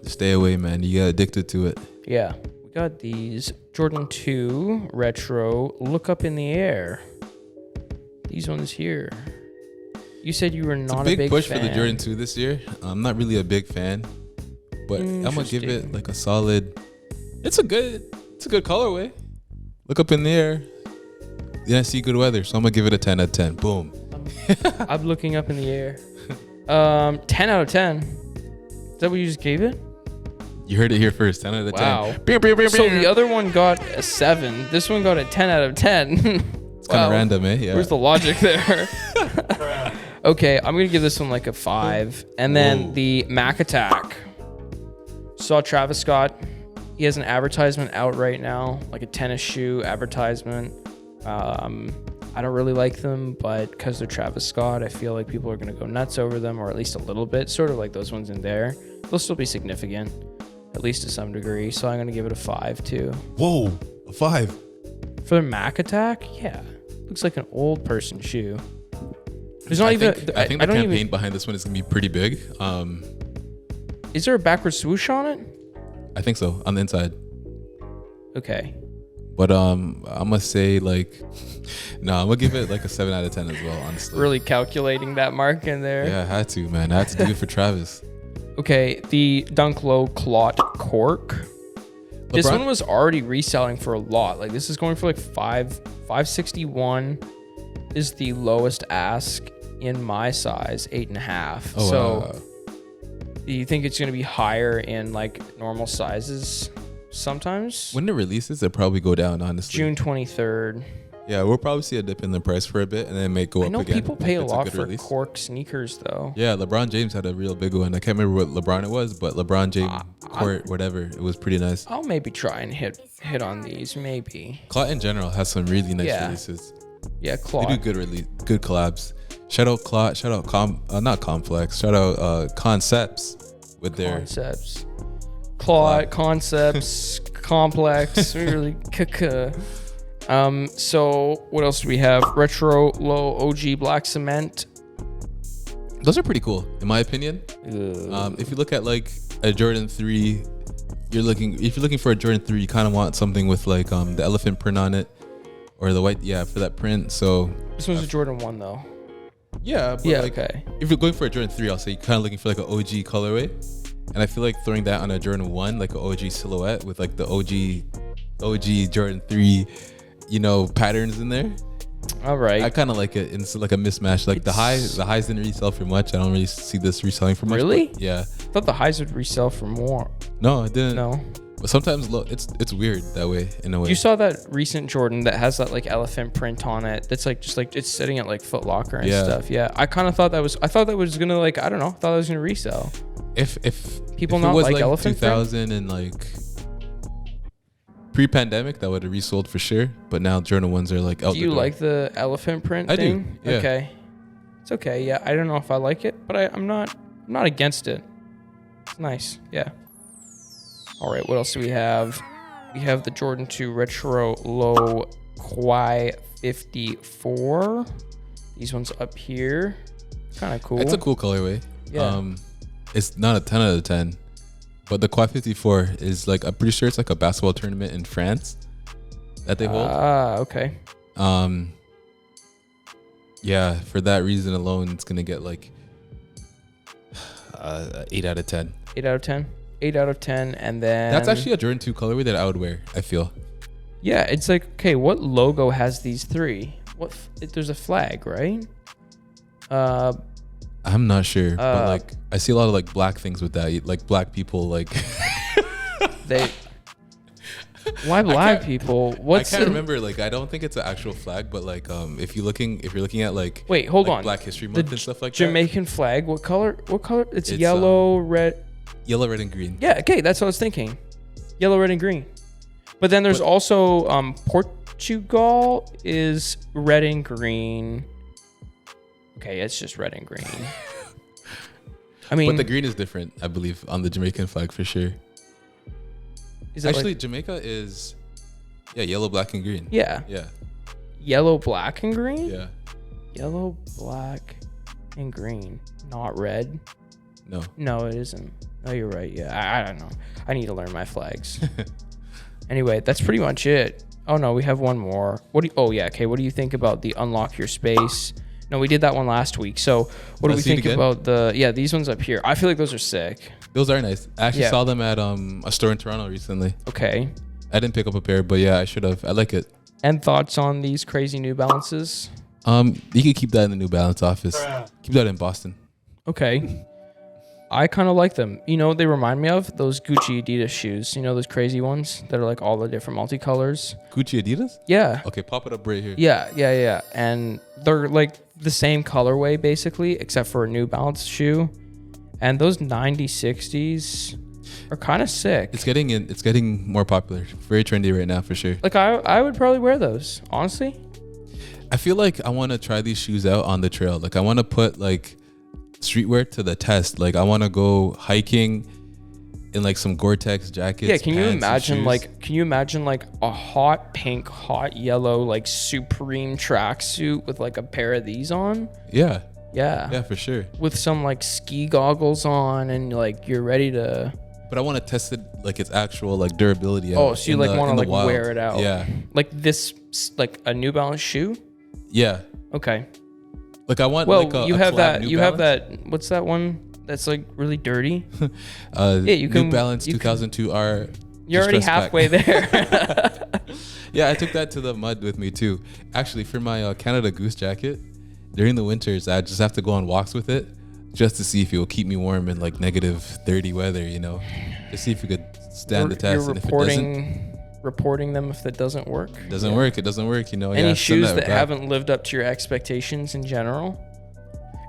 stay away, man. You get addicted to it. Yeah. We got these Jordan 2 Retro Look Up in the Air. These ones here. You said you were not a big push fan. for the Jordan 2 this year. I'm not really a big fan, but I'm gonna give it like a solid. It's a good colorway. Look up in the air. Yeah, I see good weather, so I'm gonna give it a 10 out of 10. Boom. I'm looking up in the air. 10 out of 10. Is that what you just gave it? You heard it here first. 10 out of 10. Wow. So the other one got a 7. This one got a 10 out of 10. It's kind of random, eh? Yeah. Where's the logic there? Okay, I'm gonna give this one like a 5. And then the Mac Attack. Saw Travis Scott. He has an advertisement out right now, like a tennis shoe advertisement. I don't really like them, but because they're Travis Scott, I feel like people are going to go nuts over them, or at least a little bit, sort of like those ones in there. They'll still be significant, at least to some degree, so I'm going to give it a 5 too. Whoa, a 5. For the Mac Attack? Yeah. Looks like an old person shoe. There's not I even... think the campaign behind this one is going to be pretty big. Is there a backward swoosh on it? I think so, on the inside. Okay. But I'm gonna say like, no, I'm gonna give it like a 7 out of 10 as well, honestly. Really calculating that mark in there. Yeah, I had to, man. I had to do it for Travis. Okay, the Dunk Low Clot Cork. This one was already reselling for a lot. Like this is going for like 561 is the lowest ask in my size, 8.5. Oh, so wow. do you think it's going to be higher in like normal sizes sometimes? When it releases, it'll probably go down, honestly. June 23rd. Yeah, we'll probably see a dip in the price for a bit, and then it may go up again. I know people pay a lot for release. cork sneakers, though. Yeah, LeBron James had a real big one. I can't remember what LeBron it was, but LeBron James court, whatever. It was pretty nice. I'll maybe try and hit on these, maybe. Clot in general has some really nice releases. Yeah, Clot. They do good collabs. Shout out Clot. Shout out not Complex. Shout out Concepts with their Concepts. Clot, Concepts, Complex. We really so what else do we have? Retro Low OG Black Cement. Those are pretty cool, in my opinion. If you look at like a Jordan 3, if you're looking for a Jordan 3, you kind of want something with like the elephant print on it, or the white, for that print. So this one's a Jordan 1 though. Yeah, but okay. If you're going for a Jordan 3, I'll say you're kind of looking for like an OG colorway, and I feel like throwing that on a Jordan 1, like an OG silhouette with like the OG Jordan 3, patterns in there. All right. I kind of like it. It's like a mismatch. Like the highs didn't really sell for much. I don't really see this reselling for much. Really? Yeah. I thought the highs would resell for more. No, it didn't. No. But sometimes it's weird that way, in a way. You saw that recent Jordan that has that like elephant print on it. That's like just like it's sitting at like Foot Locker and stuff. Yeah. I kind of thought that was gonna like, I don't know. I thought it was gonna resell. If people if not it was like like elephant 2000 and like pre-pandemic, that would have resold for sure. But now Jordan 1s are like out. Do you like the elephant print I thing? do. Yeah. Okay. It's okay. Yeah. I don't know if I like it, but I'm not against it. It's nice. Yeah. All right. What else do we have? We have the Jordan 2 Retro Low Quai 54. These ones up here. Kind of cool. It's a cool colorway. Yeah. It's not a 10 out of 10. But the Quad 54 is like, I'm pretty sure it's like a basketball tournament in France that they hold. Okay. Yeah, for that reason alone, it's going to get like 8 out of 10. 8 out of 10? 8 out of 10. And then... That's actually a Jordan 2 colorway that I would wear, I feel. Yeah, it's like, okay, what logo has these three? There's a flag, right? I'm not sure, but like I see a lot of like black things with that, like black people, like why black people? I can't remember. Like I don't think it's an actual flag, but like if you're looking at like wait, hold like on, Black History Month and stuff like Jamaican flag. What color? It's yellow, red, and green. Yeah, okay, that's what I was thinking. Yellow, red, and green. But then there's also Portugal is red and green. Okay, it's just red and green. I mean, but the green is different, I believe, on the Jamaican flag for sure. Is it actually like, Jamaica is yellow, black, and green. Yeah. Yeah. Yellow, black, and green? Yeah. Yellow, black, and green. Not red. No. No, it isn't. No, you're right. Yeah, I don't know. I need to learn my flags. Anyway, that's pretty much it. Oh no, we have one more. What do you think about the unlock your space? No, we did that one last week. So what do we think about these ones up here? I feel like those are sick. Those are nice. I actually saw them at a store in Toronto recently. Okay. I didn't pick up a pair, but yeah, I should have. I like it. And thoughts on these crazy New Balances? You can keep that in the New Balance office. Keep that in Boston. Okay. I kind of like them. You know what they remind me of? Those Gucci Adidas shoes. You know those crazy ones that are like all the different multicolors? Gucci Adidas? Yeah. Okay, pop it up right here. Yeah. And they're like the same colorway basically, except for a New Balance shoe. And those 9060s are kind of sick. It's getting more popular. Very trendy right now for sure. Like I would probably wear those, honestly. I feel like I want to try these shoes out on the trail. Like I want to put like streetwear to the test. Like I want to go hiking in like some Gore-Tex jackets. Yeah, can you imagine like a hot pink, hot yellow, like Supreme tracksuit with like a pair of these on? Yeah. Yeah. Yeah, for sure. With some like ski goggles on and like you're ready to... But I want to test it like its actual like durability. Oh, so you like want to like wild. wear it out. Yeah. Like this, like a New Balance shoe? Yeah. Okay. Like I want you have that, what's that one that's like really dirty? New Balance 2002 R You're already halfway there. Yeah, I took that to the mud with me too. Actually, for my Canada Goose jacket, during the winters, I just have to go on walks with it just to see if it will keep me warm in like -30 weather, you know, to see if it could stand the test. You're and if it doesn't, reporting them if that doesn't work. It doesn't work, you know. Any shoes that haven't lived up to your expectations in general?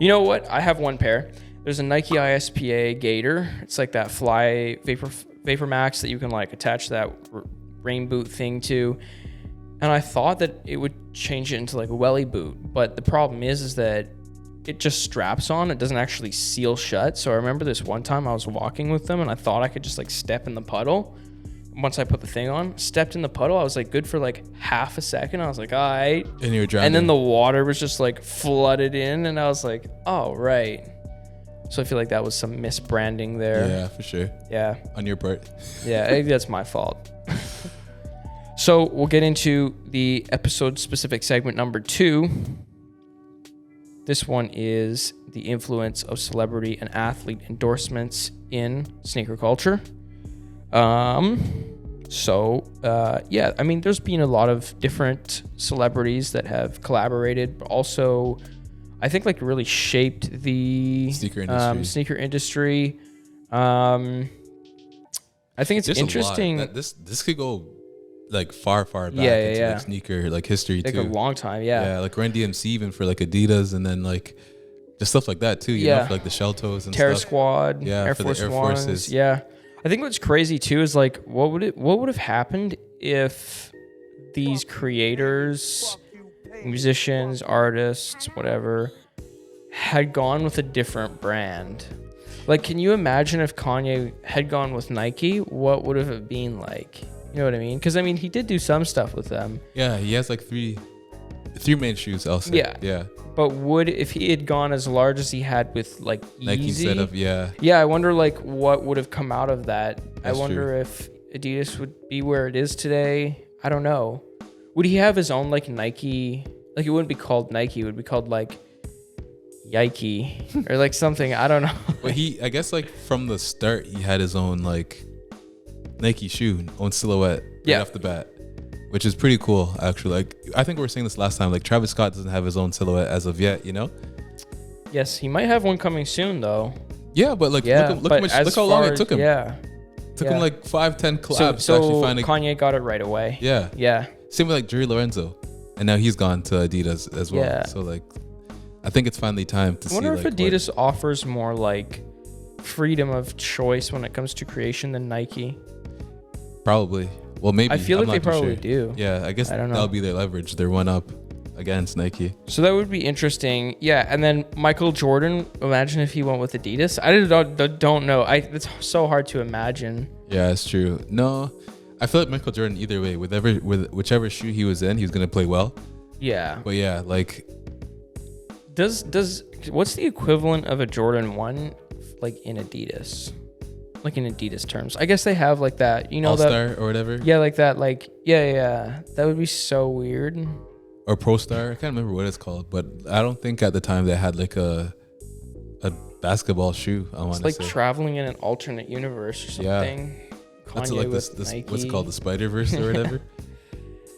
You know what? I have one pair. There's a Nike ISPA Gator. It's like that Fly Vapor Max that you can like attach that rain boot thing to. And I thought that it would change it into like a welly boot, but the problem is that it just straps on. It doesn't actually seal shut. So I remember this one time I was walking with them and I thought I could just like step in the puddle. Once I put the thing on, stepped in the puddle, I was like good for like half a second. I was like, all right. And you were drowning. And then the water was just like flooded in and I was like, oh, right. So I feel like that was some misbranding there. Yeah, for sure. Yeah. On your part. Yeah, I think that's my fault. So we'll get into the episode specific segment number 2. This one is the influence of celebrity and athlete endorsements in sneaker culture. Yeah, I mean, there's been a lot of different celebrities that have collaborated, but also I think like really shaped the sneaker industry. I think it's interesting. This could go like far back into like sneaker like history like too. A long time, yeah. Like Run DMC even for like Adidas, and then like just stuff like that too. You know, for like the shell toes and Terror stuff. Squad, Air Force Ones. Yeah, I think what's crazy too is like what would have happened if these creators, musicians, artists, whatever, had gone with a different brand. Like, can you imagine if Kanye had gone with Nike? What would have it been like? You know what I mean? Because I mean, he did do some stuff with them. Yeah, he has like three main shoes. I'll say. Yeah. But if he had gone as large as he had with like Nike Yeezy, instead of I wonder like what would have come out of that. That's I wonder true. if Adidas would be where it is today. I don't know. Would he have his own like Nike? Like it wouldn't be called Nike. It would be called like Yikey or like something. I don't know. But I guess like from the start, he had his own like Nike shoe, own silhouette right off the bat, which is pretty cool actually. Like I think we were saying this last time, like Travis Scott doesn't have his own silhouette as of yet, you know? Yes, he might have one coming soon though. Yeah, but like look how long it took him. Took him like 5-10 collabs to actually find Kanye got it right away. Yeah. Same with like Jerry Lorenzo, and now he's gone to Adidas as well. Yeah. So like I think it's finally time to see. I wonder if Adidas offers more like freedom of choice when it comes to creation than Nike. Probably. Well, maybe. I feel like they probably do. Yeah, I guess that'll be their leverage. Their one up against Nike. So that would be interesting. Yeah, and then Michael Jordan. Imagine if he went with Adidas. I don't know. It's so hard to imagine. Yeah, it's true. No, I feel like Michael Jordan either way, with whichever shoe he was in, he was gonna play well. Yeah. But yeah, like. What's the equivalent of a Jordan 1 like in Adidas? Like in Adidas terms. I guess they have like that, you know, All-Star or whatever. Yeah, like that, like yeah. That would be so weird. Or Pro Star. I can't remember what it's called, but I don't think at the time they had like a basketball shoe. It's like traveling in an alternate universe or something. Yeah. That's like this what's it called, the Spider-Verse or whatever.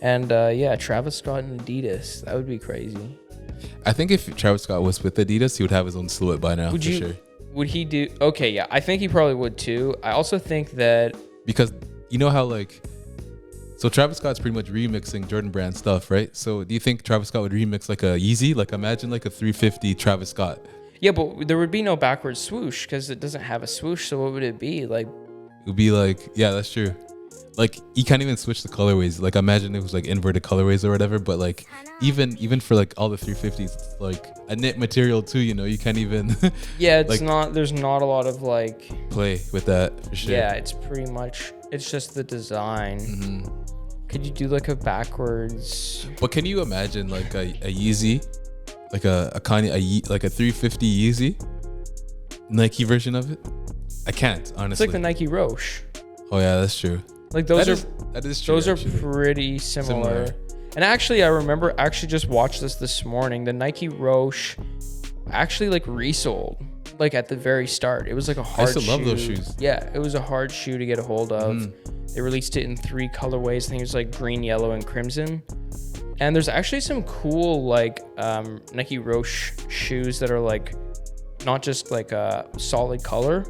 And Travis Scott and Adidas. That would be crazy. I think if Travis Scott was with Adidas, he would have his own silhouette by now, sure. Would he do? Okay, yeah. I think he probably would too. I also think that because you know how like, so Travis Scott's pretty much remixing Jordan Brand stuff, right? So do you think Travis Scott would remix like a Yeezy? Like imagine like a 350 Travis Scott. Yeah, but there would be no backwards swoosh because it doesn't have a swoosh. So what would it be like? It would be like, yeah, that's true. Like you can't even switch the colorways. Like imagine it was like inverted colorways or whatever. But like even for like all the 350s, like a knit material too. You know, you can't even. Yeah, it's like, not. There's not a lot of like play with that for sure. Yeah, it's pretty much. It's just the design. Mm-hmm. Could you do like a backwards? But can you imagine like a Yeezy, like a Kanye, like a 350 Yeezy, Nike version of it? I can't honestly. It's like the Nike Roche. Oh yeah, that's true. Like those that is true. Those actually are pretty similar. And actually, I remember just watched this morning. The Nike Roche actually like resold. like at the very start. It was like a hard shoe. I used to love those shoes. Yeah, it was a hard shoe to get a hold of. They released it in 3 colorways. I think it was like green, yellow, and crimson. And there's actually some cool like Nike Roche shoes that are like not just like a solid color.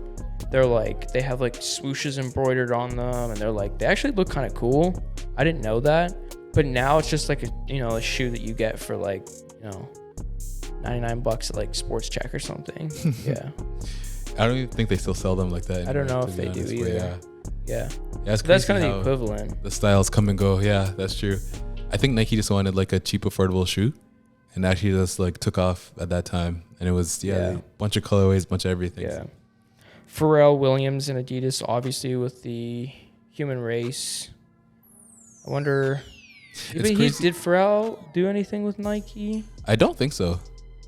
They're like, they have like swooshes embroidered on them, and they're like, they actually look kind of cool. I didn't know that, but now it's just like a, you know, a shoe that you get for like, you know, $99 at like Sports Check or something. Yeah. I don't even think they still sell them like that anymore, I don't know if they do either. Yeah. That's kind of the equivalent. The styles come and go. Yeah, that's true. I think Nike just wanted like a cheap, affordable shoe, and actually just like took off at that time. And it was a bunch of colorways, bunch of everything. Yeah. Pharrell Williams and Adidas, obviously with the human race. I wonder, did Pharrell do anything with Nike? I don't think so.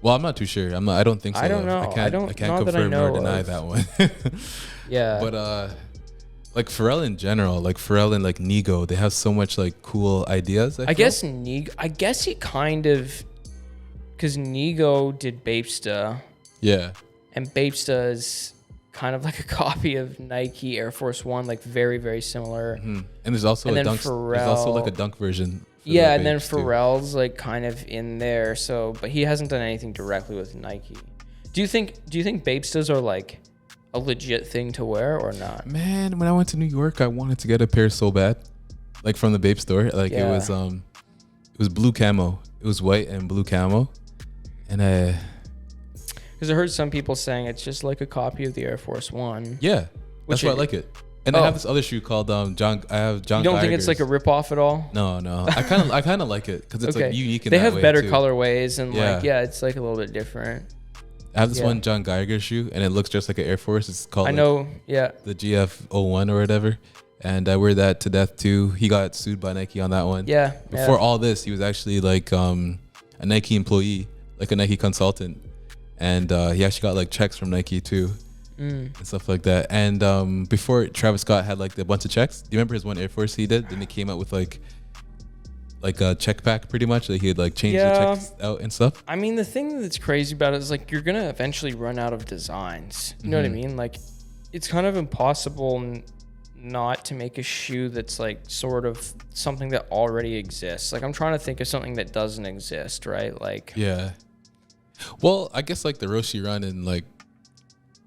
Well, I'm not too sure. I don't think so. I don't know. I can't confirm or deny that one. Yeah. But like Pharrell in general, like Pharrell and like Nigo, they have so much like cool ideas. I guess he kind of, because Nigo did Bapesta. Yeah. And Bapesta is kind of like a copy of Nike Air Force One, like very, very similar. And there's also a dunk. There's also like a dunk version. Yeah, and then Pharrell's like kind of in there. So, but he hasn't done anything directly with Nike. Do you think Bapestas are like a legit thing to wear or not? Man, when I went to New York, I wanted to get a pair so bad, like from the Bape store. Like it was blue camo. It was white and blue camo, and because I heard some people saying it's just like a copy of the Air Force One. Yeah, that's why I like it. And I have this other shoe called John. I have John. You don't think Geiger's. it's like a ripoff at all? No. I kind of like it because it's like unique. They have better colorways and it's like a little bit different. I have this one John Geiger shoe, and it looks just like an Air Force. It's called the GF01 or whatever. And I wear that to death too. He got sued by Nike on that one. Yeah. Before all this, he was actually like a Nike employee, like a Nike consultant, and he actually got like checks from Nike too. And stuff like that. And before Travis Scott had like a bunch of checks. Do you remember his one Air Force he did? Then he came out with like a check pack pretty much. Like he had like changed the checks out and stuff. I mean, the thing that's crazy about it is like you're gonna eventually run out of designs. You know what I mean? Like it's kind of impossible not to make a shoe that's like sort of something that already exists. Like I'm trying to think of something that doesn't exist, right? Like yeah. Well, I guess like the Roshi Run and like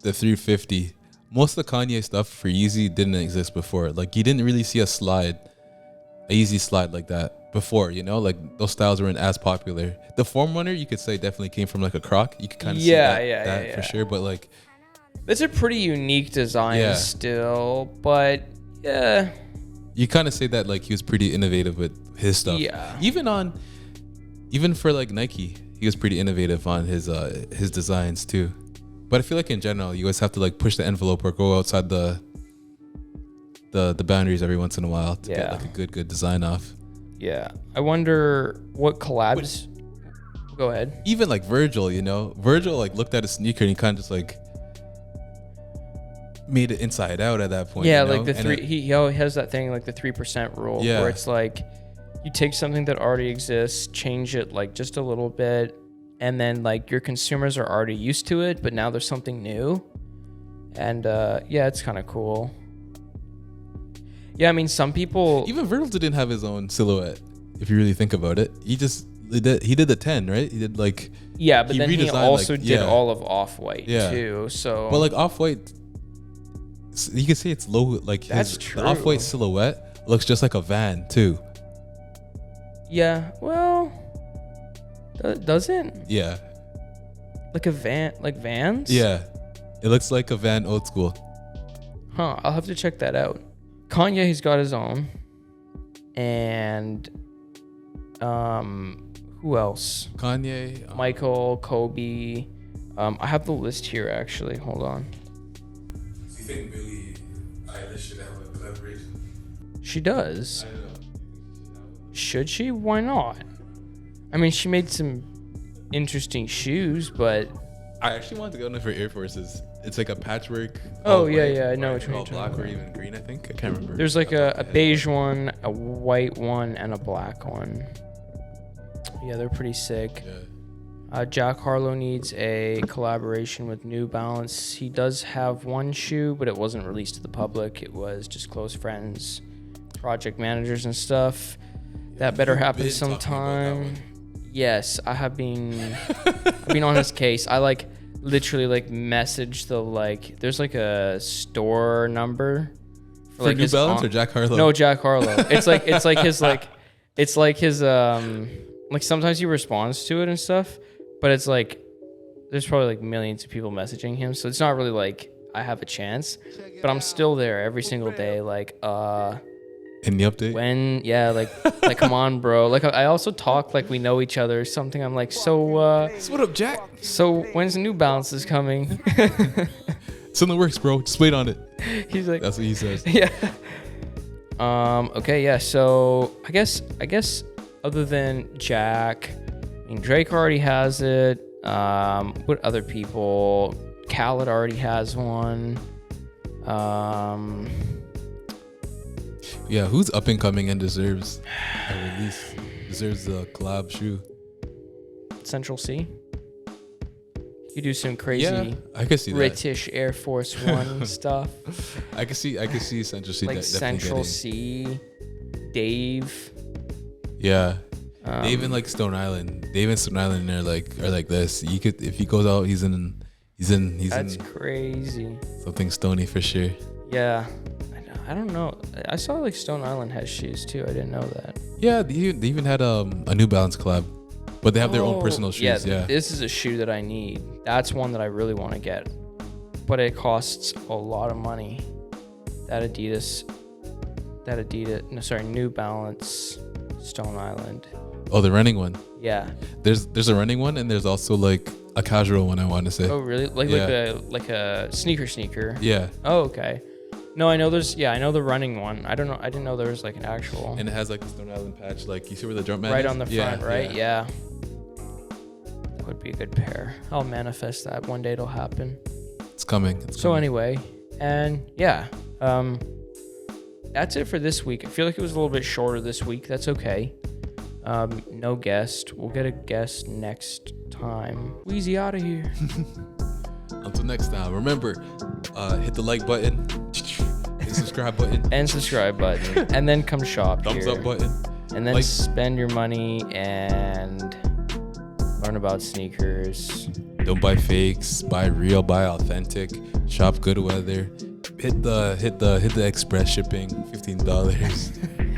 the 350, most of the Kanye stuff for Yeezy didn't exist before. Like you didn't really see a Yeezy slide like that before, you know, like those styles weren't as popular. The Form Runner, you could say definitely came from like a Croc. You could kind of see that for sure. But like, it's a pretty unique design still, but yeah. You kind of say that like he was pretty innovative with his stuff. Yeah. Even for like Nike, he was pretty innovative on his designs too. But I feel like in general, you always have to like push the envelope or go outside the boundaries every once in a while to get like a good design off. Yeah. I wonder what collabs. Go ahead. Even like Virgil, you know, like looked at a sneaker and he kind of just like made it inside out at that point. Yeah, you know? like the three. He has that thing like the 3% rule, where it's like you take something that already exists, change it like just a little bit. And then like your consumers are already used to it, but now there's something new. And it's kind of cool. Yeah, I mean, some people... Even Virgil didn't have his own silhouette, if you really think about it. He did the 10, right? He did like... Yeah, but then he also did all of Off-White too, so... But like Off-White, you can say it's low, like that's true. The Off-White silhouette looks just like a van too. Yeah, well... Does it? Yeah. Like a van, like Vans? Yeah. It looks like a van old school. Huh, I'll have to check that out. Kanye, he's got his own. And who else? Kanye. Michael, Kobe. I have the list here actually. Hold on. Do you think Billie Eilish should have a collaboration? She does. I don't know. Should she? Why not? I mean, she made some interesting shoes, but... I actually wanted to go in for Air Forces. It's like a patchwork. Oh, yeah, I know which one you're talking black about. or even green, I think. I can't remember. There's like a beige one, a white one, and a black one. Yeah, they're pretty sick. Yeah. Jack Harlow needs a collaboration with New Balance. He does have one shoe, but it wasn't released to the public. It was just close friends, project managers and stuff. That better happen sometime. Yes, I have been. I've been on his case. I like literally like message the like. There's like a store number for like New Balance or Jack Harlow. No, Jack Harlow. It's like his like sometimes he responds to it and stuff, but it's like there's probably like millions of people messaging him, so it's not really like I have a chance. But I'm still there every single day. Like Any update? When, yeah, like come on, bro. Like I also talk like we know each other or something. I'm like, so what up, Jack? So when's the New Balances coming? It's in the works, bro. Just wait on it. He's like, that's what he says. Yeah. Okay, yeah. So I guess other than Jack, I mean Drake already has it. What other people? Khaled already has one. Yeah, who's up and coming and deserves a release? Deserves a collab shoe. Central C. You do some crazy, I can see British Air Force One stuff. I can see Central C. Like Central C, Dave. Yeah, Dave and like Stone Island. Dave and Stone Island are like this. You could, if he goes out, he's in. That's crazy. Something stony for sure. Yeah. I don't know. I saw like Stone Island has shoes too. I didn't know that. Yeah, they even had a New Balance collab, but they have their own personal shoes. Yeah, this is a shoe that I need. That's one that I really want to get, but it costs a lot of money. New Balance Stone Island. Oh, the running one. Yeah. There's a running one, and there's also like a casual one. I want to say. Oh, really? Like a sneaker. Yeah. Oh, okay. No, I know I know the running one. I didn't know there was like an actual. And it has like the Stone Island patch, like you see where the jump mat right is? on the front, right? Yeah. That would be a good pair. I'll manifest that. One day it'll happen. It's coming. Anyway, and yeah, that's it for this week. I feel like it was a little bit shorter this week. That's okay. No guest. We'll get a guest next time. Wheezy out of here. Until next time, remember, hit the like button, hit the subscribe button, and then come shop. Thumbs up button, and then spend your money and learn about sneakers. Don't buy fakes. Buy real. Buy authentic. Shop good weather. Hit the express shipping. $15.